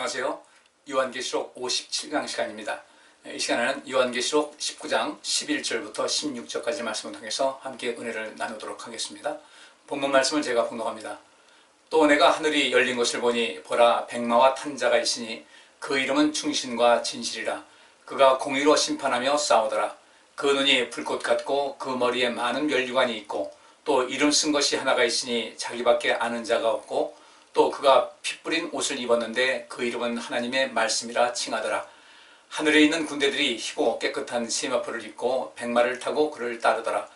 안녕하세요. 요한계시록 57강 시간입니다. 이 시간에는 요한계시록 19장 11절부터 16절까지 말씀을 통해서 함께 은혜를 나누도록 하겠습니다. 본문 말씀을 제가 봉독합니다. 또 내가 하늘이 열린 것을 보니 보라 백마와 탄 자가 있으니 그 이름은 충신과 진실이라. 그가 공의로 심판하며 싸우더라. 그 눈이 불꽃 같고 그 머리에 많은 면류관이 있고 또 이름 쓴 것이 하나가 있으니 자기밖에 아는 자가 없고 또 그가 피 뿌린 옷을 입었는데 그 이름은 하나님의 말씀이라 칭하더라. 하늘에 있는 군대들이 희고 깨끗한 세마포를 입고 백마를 타고 그를 따르더라.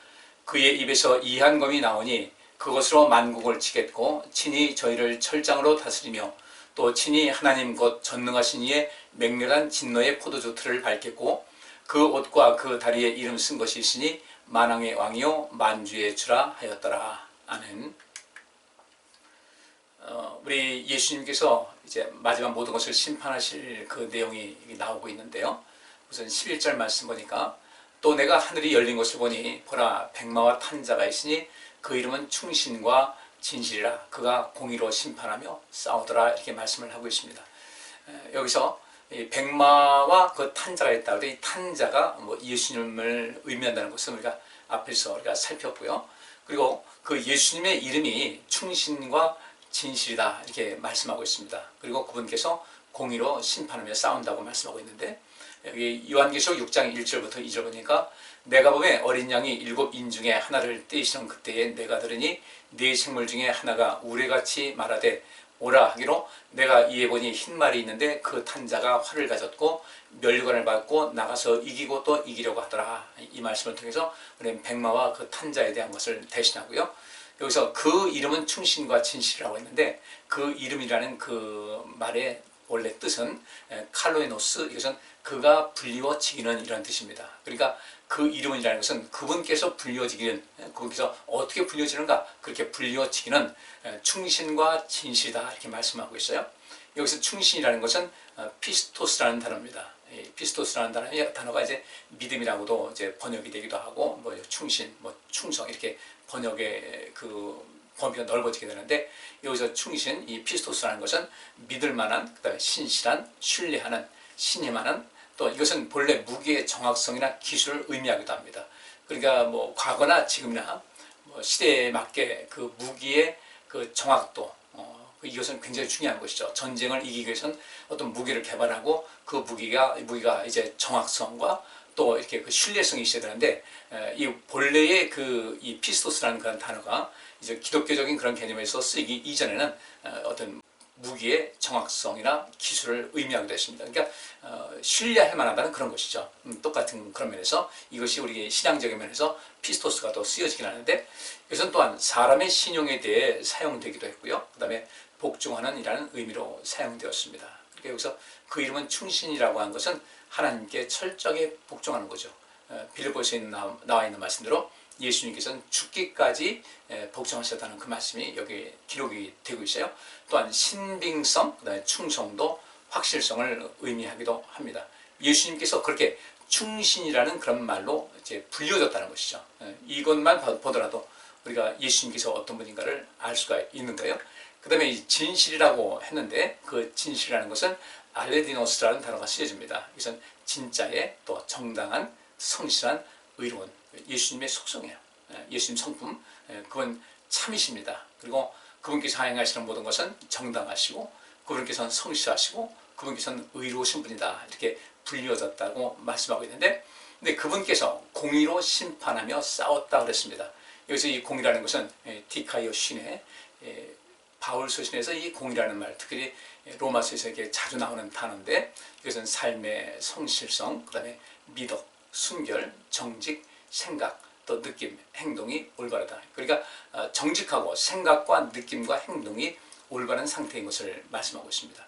그의 입에서 이한 검이 나오니 그것으로 만국을 치겠고 친히 저희를 철장으로 다스리며 또 친히 하나님 곧 전능하신 이의 맹렬한 진노의 포도주 틀을 밟겠고 그 옷과 그 다리에 이름 쓴 것이 있으니 만왕의 왕이요 만주의 주라 하였더라. 아멘. 우리 예수님께서 이제 마지막 모든 것을 심판하실 그 내용이 나오고 있는데요. 우선 11절 말씀 보니까 또 내가 하늘이 열린 것을 보니 보라 백마와 탄 자가 있으니 그 이름은 충신과 진실이라. 그가 공의로 심판하며 싸우더라. 이렇게 말씀을 하고 있습니다. 여기서 이 백마와 그 탄 자가 있다. 이 탄 자가 예수님을 의미한다는 것을 우리가 앞에서 우리가 살폈고요. 그리고 그 예수님의 이름이 충신과 진실이다 이렇게 말씀하고 있습니다. 그리고 그분께서 공의로 심판하며 싸운다고 말씀하고 있는데, 여기 요한계시록 6장 1절부터 2절 보니까 내가 보매 어린 양이 7인 중에 하나를 떼시는 그때에 내가 들으니 네 생물 중에 하나가 우레같이 말하되 오라 하기로 내가 이에 보니 흰 말이 있는데 그 탄 자가 활을 가졌고 면류관을 받고 나가서 이기고 또 이기려고 하더라. 이 말씀을 통해서 우리는 백마와 그 탄 자에 대한 것을 대신하고요. 여기서 그 이름은 충신과 진실이라고 했는데 그 이름이라는 그 말의 원래 뜻은 칼로에노스, 이것은 그가 불리워지기는 이런 뜻입니다. 그러니까 그 이름이라는 것은 그분께서 불리워지기는, 그분께서 어떻게 불리워지는가, 그렇게 불리워지기는 충신과 진실이다 이렇게 말씀하고 있어요. 여기서 충신이라는 것은 피스토스라는 단어입니다. 피스토스라는 단어가 이제 믿음이라고도 이제 번역이 되기도 하고, 충신, 충성 이렇게 번역의 그 범위가 넓어지게 되는데, 여기서 충신, 이 피스토스라는 것은 믿을 만한, 그다음에 신실한, 신뢰하는, 신임하는, 또 이것은 본래 무기의 정확성이나 기술을 의미하기도 합니다. 그러니까 과거나 지금이나 시대에 맞게 그 무기의 그 정확도, 이것은 굉장히 중요한 것이죠. 전쟁을 이기기 위해서는 어떤 무기를 개발하고 그 무기가 이제 정확성과 또 이렇게 그 신뢰성이 있어야 되는데, 이 본래의 이 피스토스라는 그런 단어가 이제 기독교적인 그런 개념에서 쓰이기 이전에는 어떤 무기의 정확성이나 기술을 의미하기도 했습니다. 그러니까 신뢰할 만하다는 그런 것이죠. 똑같은 그런 면에서 이것이 우리 신앙적인 면에서 피스토스가 더 쓰여지긴 하는데, 이것은 또한 사람의 신용에 대해 사용되기도 했고요. 그 다음에 복종하는 이라는 의미로 사용되었습니다. 그러니까 여기서 그 이름은 충신이라고 한 것은 하나님께 철저하게 복종하는 거죠. 빌립보서에 나와 있는 말씀대로 예수님께서는 죽기까지 복종하셨다는 그 말씀이 여기 기록이 되고 있어요. 또한 신빙성, 그다음에 충성도, 확실성을 의미하기도 합니다. 예수님께서 그렇게 충신이라는 그런 말로 이제 불려졌다는 것이죠. 이것만 보더라도 우리가 예수님께서 어떤 분인가를 알 수가 있는 거예요. 그 다음에 이 진실이라고 했는데, 그 진실이라는 것은 알레디노스라는 단어가 쓰여집니다. 이것은 진짜의, 또 정당한, 성실한, 의로운 예수님의 속성이에요. 예수님 성품, 그건 참이십니다. 그리고 그분께서 행하시는 모든 것은 정당하시고, 그분께서는 성실하시고, 그분께서는 의로우신 분이다 이렇게 불려졌다고 말씀하고 있는데, 근데 그분께서 공의로 심판하며 싸웠다 그랬습니다. 여기서 이 공의라는 것은 디카이오 신의 바울 서신에서 이 공의라는 말, 특히 로마서에서 이렇게 자주 나오는 단어인데, 이것은 삶의 성실성, 그 다음에 미덕, 순결, 정직, 생각, 또 느낌, 행동이 올바르다. 그러니까 정직하고 생각과 느낌과 행동이 올바른 상태인 것을 말씀하고 있습니다.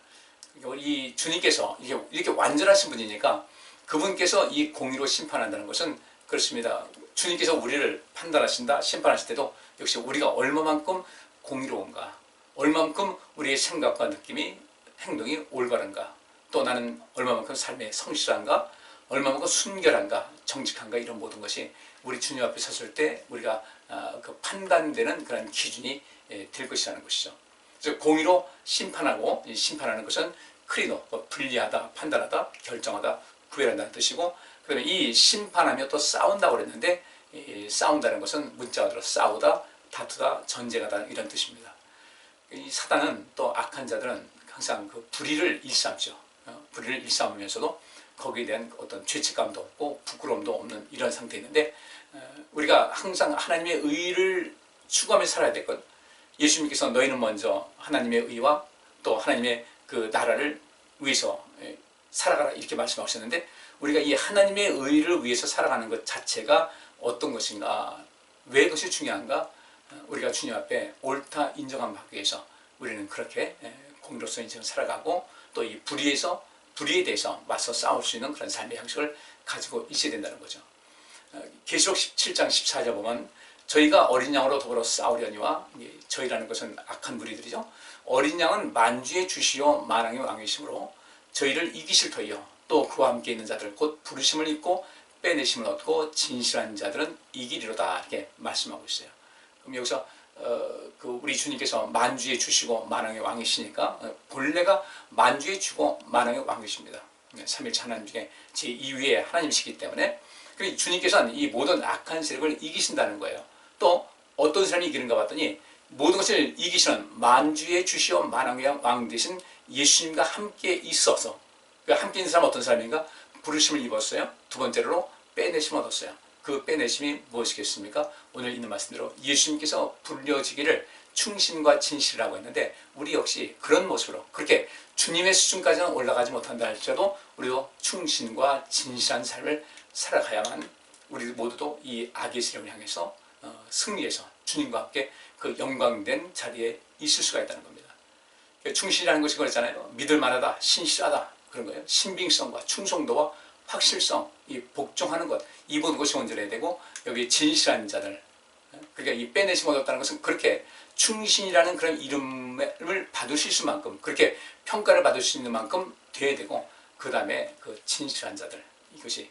이 주님께서 이렇게 완전하신 분이니까 그분께서 이 공의로 심판한다는 것은 그렇습니다. 주님께서 우리를 판단하신다, 심판하실 때도 역시 우리가 얼마만큼 공의로운가, 얼마만큼 우리의 생각과 느낌이, 행동이 올바른가, 또 나는 얼마만큼 삶에 성실한가, 얼마만큼 순결한가, 정직한가, 이런 모든 것이 우리 주님 앞에 섰을 때 우리가 그 판단되는 그런 기준이 될 것이라는 것이죠. 그래서 공의로 심판하고, 심판하는 것은 크리노, 분리하다, 판단하다, 결정하다, 구별한다는 뜻이고, 그 다음에 이 심판하며 또 싸운다고 그랬는데, 이 싸운다는 것은 문자어로 싸우다, 다투다, 전쟁하다 이런 뜻입니다. 이 사단은 또 악한 자들은 항상 그 불의를 일삼죠. 불의를 일삼으면서도 거기에 대한 어떤 죄책감도 없고 부끄러움도 없는 이런 상태에 있는데, 우리가 항상 하나님의 의를 추구하며 살아야 될 것. 예수님께서 너희는 먼저 하나님의 의와 또 하나님의 그 나라를 위해서 살아가라 이렇게 말씀하셨는데, 우리가 이 하나님의 의를 위해서 살아가는 것 자체가 어떤 것인가, 왜 그것이 중요한가, 우리가 주님 앞에 옳다 인정함 받기 위해서 우리는 그렇게 공로서 인생을 살아가고, 또 이 불의에 대해서 맞서 싸울 수 있는 그런 삶의 형식을 가지고 있어야 된다는 거죠. 계시록 17장 14절 보면 저희가 어린 양으로 더불어 싸우려니와, 저희라는 것은 악한 무리들이죠. 어린 양은 만주의 주시요 만왕의 왕이시므로 저희를 이기실 터이요 또 그와 함께 있는 자들 곧 부르심을 입고 빼내심을 얻고 진실한 자들은 이기리로다 이렇게 말씀하고 있어요. 그럼 여기서 우리 주님께서 만주의 주시고 만왕의 왕이시니까 본래가 만주의 주고 만왕의 왕이십니다. 삼일체 하나님 중에 제2위의 하나님이시기 때문에 주님께서는 이 모든 악한 세력을 이기신다는 거예요. 또 어떤 사람이 이기는가 봤더니 모든 것을 이기시는 만주의 주시오 만왕의 왕 되신 예수님과 함께 있어서, 함께 있는 사람은 어떤 사람인가? 부르심을 입었어요. 두 번째로 빼내심을 얻었어요. 그 빼내심이 무엇이겠습니까? 오늘 있는 말씀대로 예수님께서 불려지기를 충신과 진실이라고 했는데, 우리 역시 그런 모습으로 그렇게 주님의 수준까지는 올라가지 못한다 할지라도 우리도 충신과 진실한 삶을 살아가야만 우리 모두도 이 악의 세력을 향해서 승리해서 주님과 함께 그 영광된 자리에 있을 수가 있다는 겁니다. 충신이라는 것이 그랬잖아요. 믿을만하다, 신실하다 그런 거예요. 신빙성과 충성도와 확실성, 이 복종하는 것, 이 모든 것이 온전해야 되고, 여기 진실한 자들, 그러니까 이 빼내심 얻었다는 것은 그렇게 충신이라는 그런 이름을 받으실 수만큼, 그렇게 평가를 받을 수 있는 만큼 돼야 되고, 그 다음에 그 진실한 자들, 이것이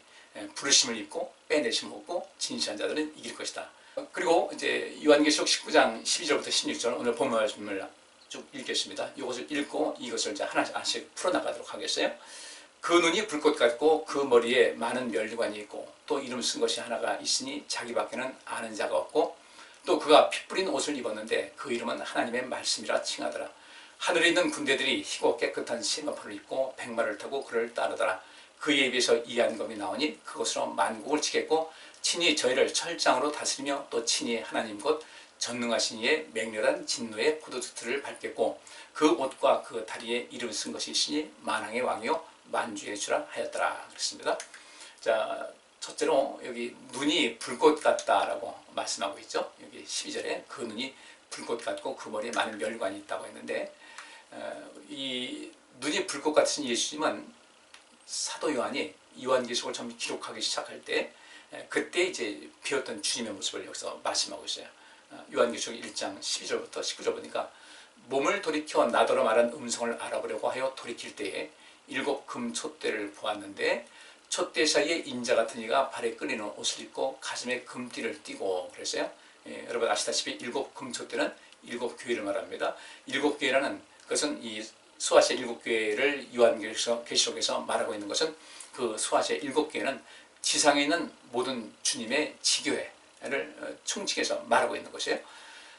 부르심을 입고 빼내심을 얻고 진실한 자들은 이길 것이다. 그리고 이제 요한계시록 19장 12절부터 16절 오늘 본문 말씀을 쭉 읽겠습니다. 이것을 읽고 이것을 이제 하나씩 풀어나가도록 하겠어요. 그 눈이 불꽃 같고 그 머리에 많은 면류관이 있고 또 이름 쓴 것이 하나가 있으니 자기밖에는 아는 자가 없고, 또 그가 피 뿌린 옷을 입었는데 그 이름은 하나님의 말씀이라 칭하더라. 하늘에 있는 군대들이 희고 깨끗한 세마포를 입고 백마를 타고 그를 따르더라. 그의 입에서 이한검이 나오니 그것으로 만국을 치겠고 친히 저희를 철장으로 다스리며 또 친히 하나님 곧 전능하신 이의 맹렬한 진노의 포도주틀을 밟겠고 그 옷과 그 다리에 이름 쓴 것이 있으니 만왕의 왕이요 만주의 주라 하였더라. 그렇습니다. 자, 첫째로 여기 눈이 불꽃 같다라고 말씀하고 있죠. 여기 12절에 그 눈이 불꽃 같고 그 머리에 많은 멸관이 있다고 했는데, 이 눈이 불꽃 같으신 예수님은 사도 요한이 요한계시록을 처음 기록하기 시작할 때 그때 이제 비었던 주님의 모습을 여기서 말씀하고 있어요. 요한계시록 1장 12절부터 19절 보니까 몸을 돌이켜 나더러 말한 음성을 알아보려고 하여 돌이킬 때에 7 금촛대를 보았는데 촛대 사이에 인자 같은 이가 발에 끌리는 옷을 입고 가슴에 금띠를 띠고 그랬어요. 여러분 아시다시피 7 금촛대는 7 교회를 말합니다. 7 교회라는 것은 이 소아시아 7교회를 요한계시록에서 말하고 있는 것은 그 소아시아 7교회는 지상에 있는 모든 주님의 지교회를 총칭해서 말하고 있는 것이에요.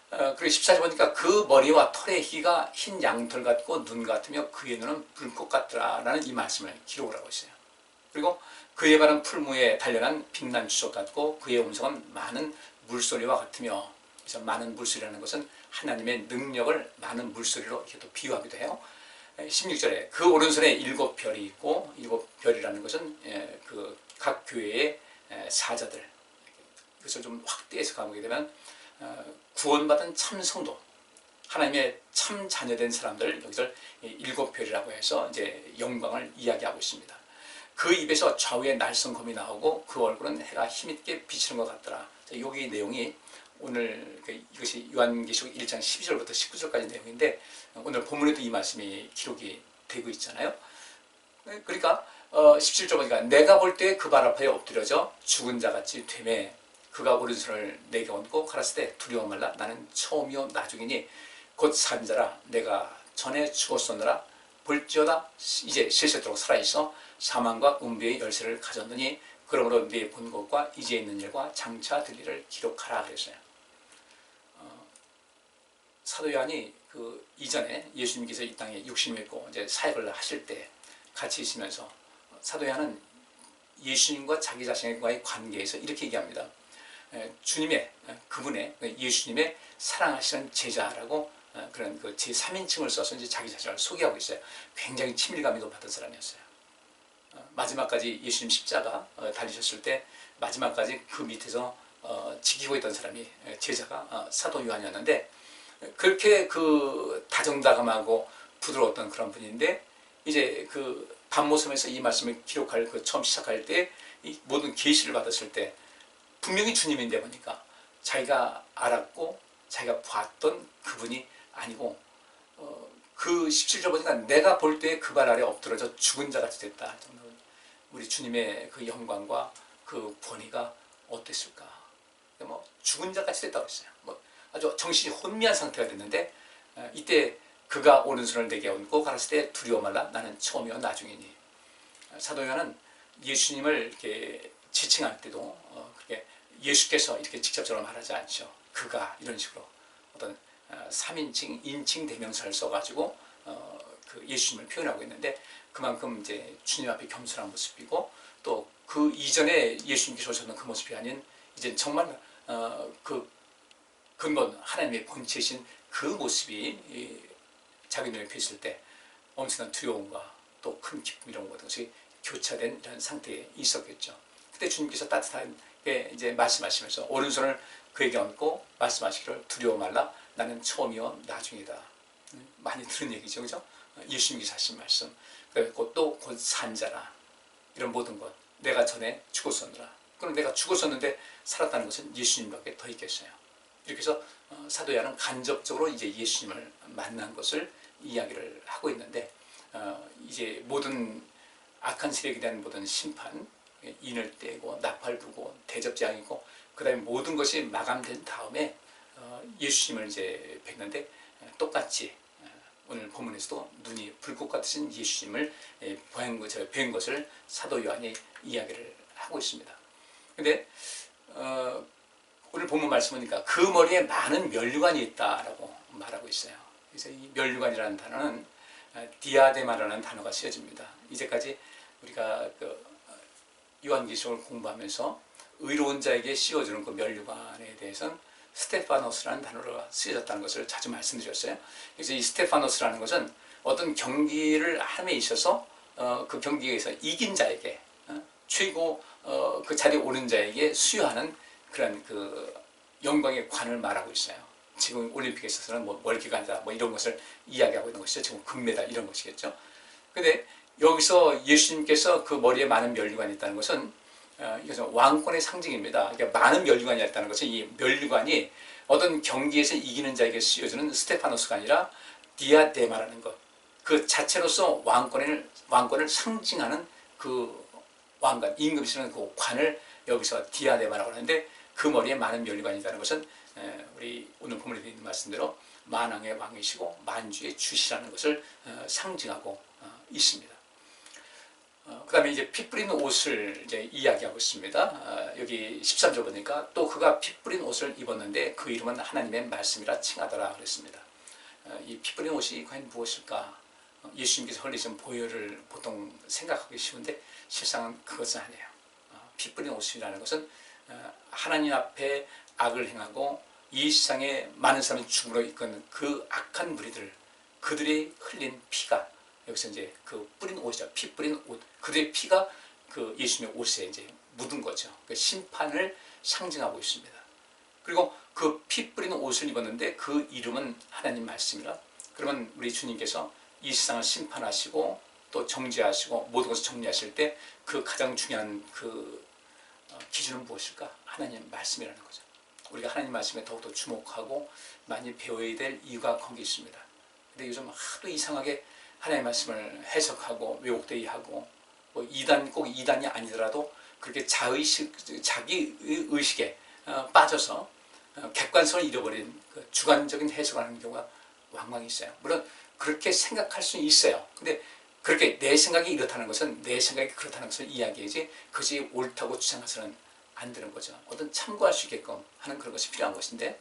그리고 14절 보니까 그 머리와 털의 희가 흰 양털 같고 눈 같으며 그의 눈은 불꽃 같더라 라는 이 말씀을 기록을 하고 있어요. 그리고 그의 발은 풀무에 단련한 빛난 주석 같고 그의 음성은 많은 물소리와 같으며, 그래서 많은 물소리라는 것은 하나님의 능력을 많은 물소리로 이렇게 또 비유하기도 해요. 16절에 그 오른손에 7 별이 있고, 7 별이라는 것은 그 각 교회의 사자들, 그것을 좀 확대해서 가보게 되면 구원받은 참 성도, 하나님의 참 자녀된 사람들, 여기서 7 별이라고 해서 이제 영광을 이야기하고 있습니다. 그 입에서 좌우에 날성검이 나오고 그 얼굴은 해가 힘있게 비치는 것 같더라. 여기 내용이 오늘 이것이 요한계시록 1장 12절부터 19절까지 내용인데, 오늘 본문에도 이 말씀이 기록이 되고 있잖아요. 그러니까 17절 보니까 내가 볼 때 그 발 앞에 엎드려져 죽은 자같이 되매 그가 오른손을 내게 얹고 가라사대 때 두려워 말라. 나는 처음이요 나중이니 곧 산자라. 내가 전에 죽었었느라 볼지어다 이제 실세토록 살아있어 사망과 음부의 열쇠를 가졌느니 그러므로 네 본 것과 이제 있는 일과 장차 될 일을 기록하라 그랬어요. 사도 요한이 그 이전에 예수님께서 이 땅에 육신을 입고 이제 사역을 하실 때 같이 있으면서 사도 요한은 예수님과 자기 자신과의 관계에서 이렇게 얘기합니다. 주님의 그분의 예수님의 사랑하시는 제자라고 그런 그 제3인칭을 써서 이제 자기 자신을 소개하고 있어요. 굉장히 친밀감이 높았던 사람이었어요. 마지막까지 예수님 십자가 달리셨을 때 마지막까지 그 밑에서 지키고 있던 사람이 제자가 사도 요한이었는데 그렇게 그 다정다감하고 부드러웠던 그런 분인데 이제 그 반모섬에서 이 말씀을 기록할 그 처음 시작할 때 이 모든 계시를 받았을 때 분명히 주님인데 보니까 자기가 알았고 자기가 봤던 그분이 아니고 그 17절 보니까 내가 볼 때 그 발 아래 엎드러져 죽은 자같이 됐다. 우리 주님의 그 영광과 그 권위가 어땠을까? 뭐 죽은 자같이 됐다고 했어요. 뭐 아주 정신이 혼미한 상태가 됐는데 이때 그가 오른손을 내게 얹고 가라사대 때 두려워 말라 나는 처음이요 나중이니. 사도 요한은 예수님을 이렇게 지칭할 때도 그렇게 예수께서 이렇게 직접적으로 말하지 않죠. 그가 이런 식으로 어떤 3인칭, 인칭 대명사를 써가지고 그 예수님을 표현하고 있는데 그만큼 이제 주님 앞에 겸손한 모습이고 또 그 이전에 예수님께서 오셨던 그 모습이 아닌 이제 정말 그 근본 하나님의 본체이신 그 모습이 자기 눈에 비쳤을 때 엄청난 두려움과 또 큰 기쁨 이런 것이 교차된 이런 상태에 있었겠죠. 그때 주님께서 따뜻하게 이제 말씀하시면서 오른손을 그에게 얹고 말씀하시기를 두려워 말라 나는 처음이요 나중이다. 많이 들은 얘기죠, 그죠? 예수님께서 하신 말씀. 그리고 또 곧 산자라 이런 모든 것 내가 전에 죽었었느라. 그럼 내가 죽었었는데 살았다는 것은 예수님밖에 더 있겠어요. 이렇게 해서 사도 요한은 간접적으로 이제 예수님을 만난 것을 이야기를 하고 있는데 이제 모든 악한 세력에 대한 모든 심판, 인을 떼고 나팔 부고 대접장이고 그 다음에 모든 것이 마감된 다음에 예수님을 이제 뵙는데 똑같이 오늘 본문에서도 눈이 불꽃 같으신 예수님을 뵌 것을 사도 요한이 이야기를 하고 있습니다. 근데 오늘 본문 말씀보니까 그 머리에 많은 면류관이 있다라고 말하고 있어요. 그래서 이 면류관이라는 단어는 디아데마라는 단어가 쓰여집니다. 이제까지 우리가 그 요한계시록을 공부하면서 의로운 자에게 씌워주는 그 면류관에 대해서는 스테파노스라는 단어가 쓰여졌다는 것을 자주 말씀드렸어요. 그래서 이 스테파노스라는 것은 어떤 경기를 함에 있어서 그 경기에서 이긴 자에게 최고 그 자리에 오른 자에게 수여하는 그런 그 영광의 관을 말하고 있어요. 지금 올림픽에 있어서는 뭐 월계관자 뭐 이런 것을 이야기하고 있는 것이죠. 지금 금메달 이런 것이겠죠. 근데 여기서 예수님께서 그 머리에 많은 면류관이 있다는 것은 이것은 왕권의 상징입니다. 그러니까 많은 면류관이 있다는 것은 이 면류관이 어떤 경기에서 이기는 자에게 씌워주는 스테파노스가 아니라 디아데마라는 것. 그 자체로서 왕권을 상징하는 그 왕관, 임금이라는 그 관을 여기서 디아데마라고 하는데 그 머리에 많은 면류관이 있다는 것은 우리 오늘 본문에 있는 말씀대로 만왕의 왕이시고 만주의 주시라는 것을 상징하고 있습니다. 그 다음에 이제 피 뿌린 옷을 이제 이야기하고 있습니다. 여기 13절 보니까 또 그가 피 뿌린 옷을 입었는데 그 이름은 하나님의 말씀이라 칭하더라 그랬습니다. 이 피 뿌린 옷이 과연 무엇일까? 예수님께서 흘리신 보혈을 보통 생각하기 쉬운데 실상은 그것은 아니에요. 피 뿌린 옷이라는 것은 하나님 앞에 악을 행하고 이 세상에 많은 사람이 죽음으로 이끄는 그 악한 무리들 그들이 흘린 피가 여기서 이제 그 뿌린 옷이죠. 피 뿌린 옷. 그들의 피가 그 예수님의 옷에 이제 묻은 거죠. 그 심판을 상징하고 있습니다. 그리고 그 피 뿌리는 옷을 입었는데 그 이름은 하나님 말씀이라. 그러면 우리 주님께서 이 세상을 심판하시고 또 정죄하시고 모든 것을 정리하실 때 그 가장 중요한 그 기준은 무엇일까? 하나님 말씀이라는 거죠. 우리가 하나님 말씀에 더욱더 주목하고 많이 배워야 될 이유가 거기 있습니다. 근데 요즘 하도 이상하게 하나님의 말씀을 해석하고 왜곡되게 하고 뭐 꼭 이단이 아니더라도 그렇게 자기 의식에 빠져서 객관성을 잃어버린 그 주관적인 해석을 하는 경우가 왕왕이 있어요. 물론 그렇게 생각할 수 있어요. 근데 그렇게 내 생각이 이렇다는 것은 내 생각이 그렇다는 것을 이야기하지 그것이 옳다고 주장해서는 안 되는 거죠. 어떤 참고할 수 있게끔 하는 그런 것이 필요한 것인데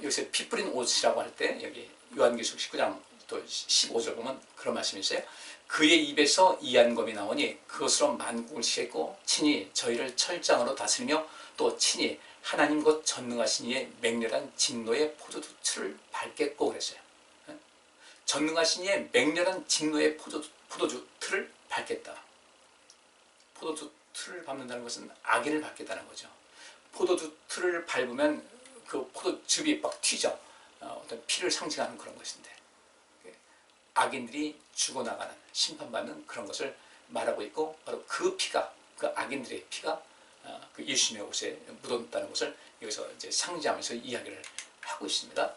여기서 피 뿌린 옷이라고 할 때 여기 요한계시록 19장 또 15절 보면 그런 말씀이 있어요. 그의 입에서 이한검이 나오니 그것으로 만국을 치겠고 친히 저희를 철장으로 다스리며 또 친히 하나님 곧 전능하신 이의 맹렬한 진노의 포도주 틀을 밟겠고 그랬어요. 전능하신 이의 맹렬한 진노의 포도주 틀을 밟겠다. 포도주 틀을 밟는다는 것은 악인을 밟겠다는 거죠. 포도주 틀을 밟으면 그 포도즙이 막 튀죠. 어떤 피를 상징하는 그런 것인데 악인들이 죽어나가는 심판받는 그런 것을 말하고 있고 바로 그 피가 그 악인들의 피가 그 예수님의 옷에 묻었다는 것을 여기서 이제 상징하면서 이야기를 하고 있습니다.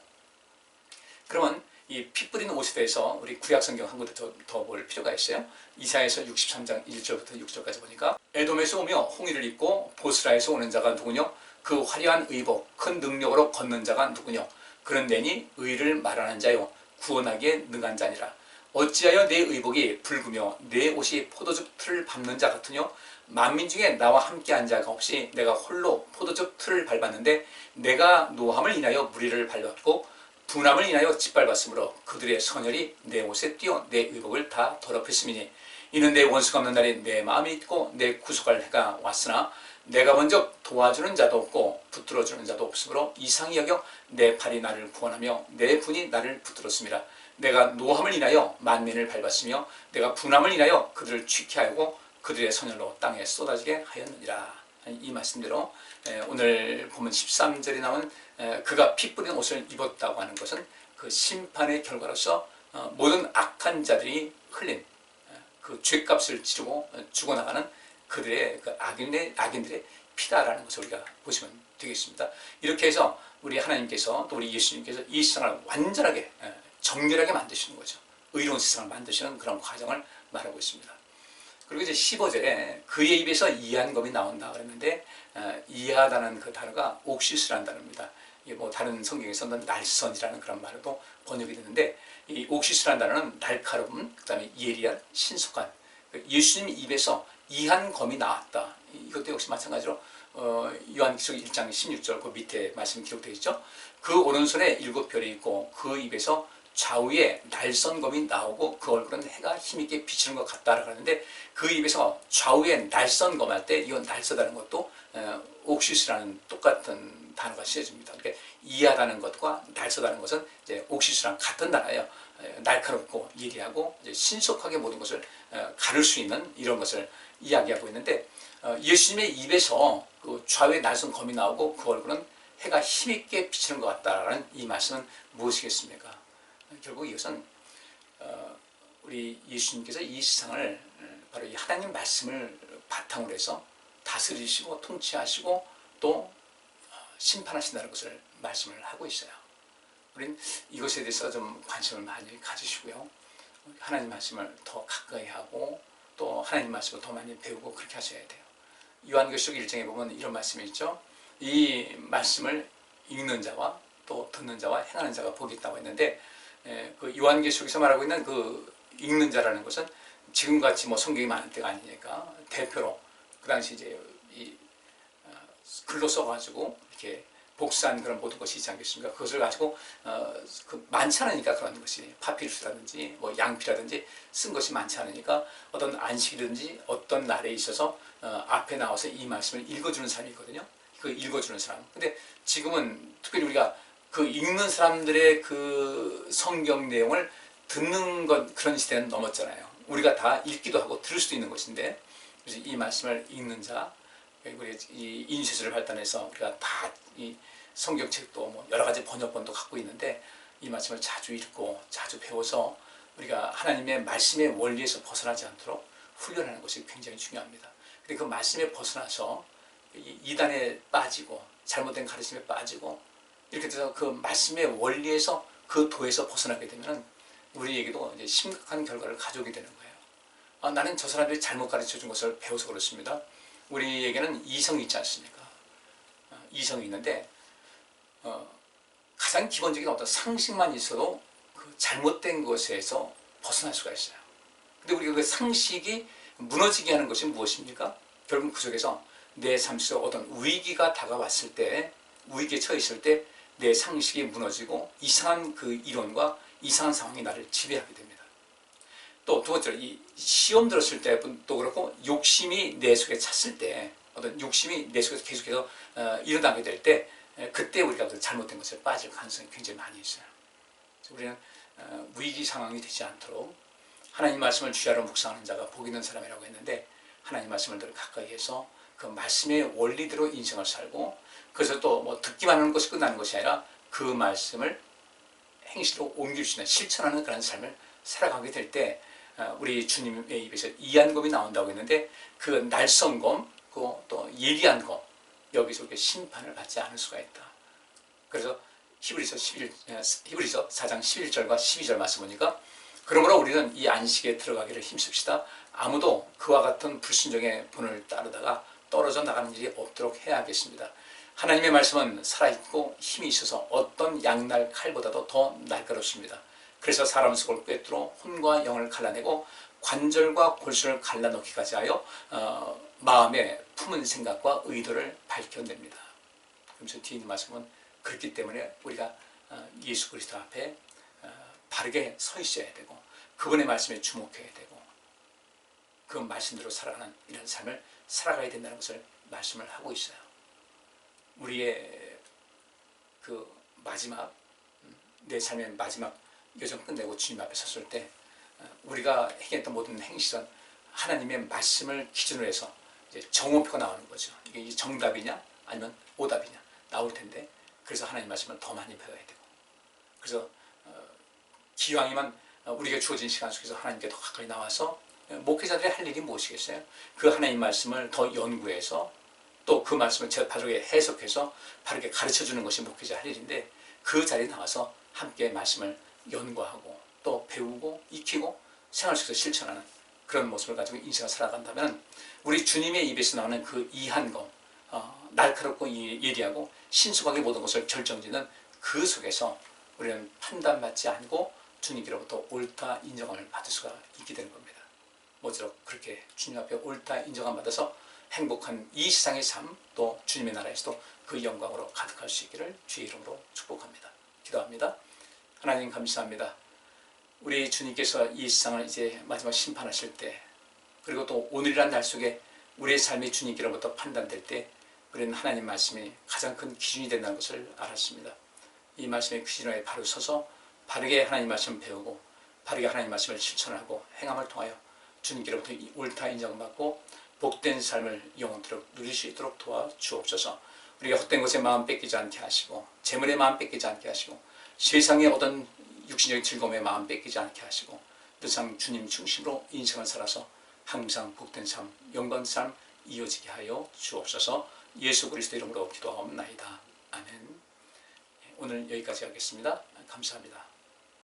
그러면 이 피 뿌리는 옷에 대해서 우리 구약성경 한 군데 더 볼 필요가 있어요. 이사야서 63장 1절부터 6절까지 보니까 에돔에서 오며 홍의를 입고 보스라에서 오는 자가 누구뇨? 그 화려한 의복 큰 능력으로 걷는 자가 누구뇨? 그는 내니 의를 말하는 자요 구원하기에 능한 자니라. 어찌하여 내 의복이 붉으며 내 옷이 포도즙 틀을 밟는 자 같으뇨? 만민 중에 나와 함께한 자가 없이 내가 홀로 포도즙 틀을 밟았는데 내가 노함을 인하여 무리를 밟았고 분함을 인하여 짓밟았으므로 그들의 선혈이 내 옷에 띄어 내 의복을 다 더럽혔음이니 이는 내 원수가 없는 날에 내 마음이 있고 내 구속할 해가 왔으나 내가 먼저 도와주는 자도 없고 붙들어주는 자도 없으므로 이상히 여겨 내 팔이 나를 구원하며 내 분이 나를 붙들었습니다. 내가 노함을 인하여 만민을 밟았으며 내가 분함을 인하여 그들을 취케 하고 그들의 선혈로 땅에 쏟아지게 하였느니라. 이 말씀대로 오늘 보면 13절에 나온 그가 피 뿌린 옷을 입었다고 하는 것은 그 심판의 결과로서 모든 악한 자들이 흘린 그 죄값을 치르고 죽어나가는 그들의 그 악인들의 피다라는 것을 우리가 보시면 되겠습니다. 이렇게 해서 우리 하나님께서 또 우리 예수님께서 이 세상을 완전하게 정결하게 만드시는 거죠. 의로운 세상을 만드시는 그런 과정을 말하고 있습니다. 그리고 이제 15절에 그의 입에서 이한검이 나온다 그랬는데 이하다는 그 단어가 옥시스라는 단어입니다. 이게 뭐 다른 성경에서는 날선이라는 그런 말로도 번역이 되는데 이 옥시스라는 단어는 날카로움, 그 다음에 예리한, 신속한 예수님 입에서 이한검이 나왔다. 이것도 역시 마찬가지로 요한계시록 1장 16절 그 밑에 말씀이 기록되어 있죠. 그 오른손에 7별이 있고 그 입에서 좌우에 날선검이 나오고 그 얼굴은 해가 힘있게 비치는 것 같다라고 하는데 그 입에서 좌우에 날선검 할 때 이건 날서다는 것도 옥시스라는 똑같은 단어가 쓰여집니다. 그러니까 이하다는 것과 날서다는 것은 이제 옥시스랑 같은 단어예요. 날카롭고 예리하고 이제 신속하게 모든 것을 가를 수 있는 이런 것을 이야기하고 있는데 예수님의 입에서 그 좌우에 날선검이 나오고 그 얼굴은 해가 힘있게 비치는 것 같다라는 이 말씀은 무엇이겠습니까? 결국 이것은 우리 예수님께서 이 세상을 바로 이 하나님 말씀을 바탕으로 해서 다스리시고 통치하시고 또 심판하신다는 것을 말씀을 하고 있어요. 우리는 이것에 대해서 좀 관심을 많이 가지시고요. 하나님 말씀을 더 가까이 하고 또 하나님 말씀을 더 많이 배우고 그렇게 하셔야 돼요. 요한계시록 1장에 보면 이런 말씀이 있죠. 이 말씀을 읽는 자와 또 듣는 자와 행하는 자가 복이 있다고 했는데 그 요한계시록에서 말하고 있는 그 읽는 자라는 것은 지금같이 뭐 성경이 많은 때가 아니니까 대표로 그 당시 이제 이 글로 써가지고 이렇게 복사한 그런 모든 것이 있지 않겠습니까? 그것을 가지고 그 많지 않으니까 그런 것이 파피루스라든지 뭐 양피라든지 쓴 것이 많지 않으니까 어떤 안식이든지 어떤 날에 있어서 앞에 나와서 이 말씀을 읽어주는 사람이 있거든요. 그 읽어주는 사람. 근데 지금은 특별히 우리가 그 읽는 사람들의 그 성경 내용을 듣는 것 그런 시대는 넘었잖아요. 우리가 다 읽기도 하고 들을 수도 있는 것인데 그래서 이 말씀을 읽는 자, 우리 이 인쇄술을 발달해서 우리가 다 이 성경책도 뭐 여러 가지 번역본도 갖고 있는데 이 말씀을 자주 읽고 자주 배워서 우리가 하나님의 말씀의 원리에서 벗어나지 않도록 훈련하는 것이 굉장히 중요합니다. 근데 그 말씀에 벗어나서 이단에 빠지고 잘못된 가르침에 빠지고 이렇게 돼서 그 말씀의 원리에서 그 도에서 벗어나게 되면 우리에게도 이제 심각한 결과를 가져오게 되는 거예요. 나는 저 사람들이 잘못 가르쳐 준 것을 배워서 그렇습니다. 우리에게는 이성이 있지 않습니까? 이성이 있는데 가장 기본적인 어떤 상식만 있어도 그 잘못된 것에서 벗어날 수가 있어요. 근데 우리가 그 상식이 무너지게 하는 것이 무엇입니까? 결국 그 속에서 내 삶 속에 어떤 위기가 다가왔을 때, 위기에 처했을 때 내 상식이 무너지고 이상한 그 이론과 이상한 상황이 나를 지배하게 됩니다. 또 두 번째로 이 시험 들었을 때도 그렇고 욕심이 내 속에 찼을 때, 어떤 욕심이 내 속에서 계속해서 일어나게 될 때, 그때 우리가 그 잘못된 것에 빠질 가능성이 굉장히 많이 있어요. 우리는 위기 상황이 되지 않도록 하나님 말씀을 주야로 묵상하는 자가 복 있는 사람이라고 했는데, 하나님 말씀을 늘 가까이 해서 그 말씀의 원리대로 인생을 살고, 그래서 또 뭐 듣기만 하는 것이 끝나는 것이 아니라 그 말씀을 행실로 옮길 수 있는 실천하는 그런 삶을 살아가게 될 때 우리 주님의 입에서 이한검이 나온다고 했는데, 그 날성검, 또 예리한 검, 여기서 우리가 심판을 받지 않을 수가 있다. 그래서 히브리서 4장 11절과 12절 말씀 보니까, 그러므로 우리는 이 안식에 들어가기를 힘씁시다. 아무도 그와 같은 불순종의 본을 따르다가 떨어져 나가는 일이 없도록 해야 하겠습니다. 하나님의 말씀은 살아있고 힘이 있어서 어떤 양날 칼보다도 더 날카롭습니다. 그래서 사람 속을 꿰뚫어 혼과 영을 갈라내고 관절과 골수를 갈라놓기까지 하여 마음의 품은 생각과 의도를 밝혀냅니다. 그러면서 뒤에 있는 말씀은, 그렇기 때문에 우리가 예수 그리스도 앞에 바르게 서 있어야 되고 그분의 말씀에 주목해야 되고 그 말씀대로 살아가는 이런 삶을 살아가야 된다는 것을 말씀을 하고 있어요. 우리의 그 마지막, 내 삶의 마지막 여정 끝내고 주님 앞에 섰을 때 우리가 행했던 모든 행실은 하나님의 말씀을 기준으로 해서 이제 정오표가 나오는 거죠. 이게 정답이냐 아니면 오답이냐 나올 텐데, 그래서 하나님 말씀을 더 많이 배워야 되고, 그래서 기왕이면 우리가 주어진 시간 속에서 하나님께 더 가까이 나와서, 목회자들이 할 일이 무엇이겠어요? 그 하나님 말씀을 더 연구해서 또 그 말씀을 제가 바르게 해석해서 바르게 가르쳐주는 것이 목회자 할 일인데, 그 자리에 나와서 함께 말씀을 연구하고 또 배우고 익히고 생활 속에서 실천하는 그런 모습을 가지고 인생을 살아간다면, 우리 주님의 입에서 나오는 그 이한검, 날카롭고 예리하고 신속하게 모든 것을 결정짓는 그 속에서 우리는 판단받지 않고 주님께로부터 옳다 인정을 받을 수가 있게 되는 겁니다. 모쪼록 그렇게 주님 앞에 옳다 인정을 받아서 행복한 이 세상의 삶, 또 주님의 나라에서도 그 영광으로 가득할 수 있기를 주의 이름으로 축복합니다. 기도합니다. 하나님 감사합니다. 우리 주님께서 이 세상을 이제 마지막 심판하실 때, 그리고 또 오늘이란 날 속에 우리의 삶이 주님께로부터 판단될 때, 우리는 하나님 말씀이 가장 큰 기준이 된다는 것을 알았습니다. 이 말씀의 기준에 바로 서서 바르게 하나님 말씀을 배우고 바르게 하나님 말씀을 실천하고 행함을 통하여 주님께로부터 옳다 인정받고 복된 삶을 영원토록 누릴 수 있도록 도와주옵소서. 우리가 헛된 것에 마음 뺏기지 않게 하시고 재물에 마음 뺏기지 않게 하시고 세상의 어떤 육신적인 즐거움에 마음 뺏기지 않게 하시고 늘상 주님 중심으로 인생을 살아서 항상 복된 삶, 영광 삶 이어지게 하여 주옵소서. 예수 그리스도 이름으로 기도하옵나이다. 아멘. 오늘 여기까지 하겠습니다. 감사합니다.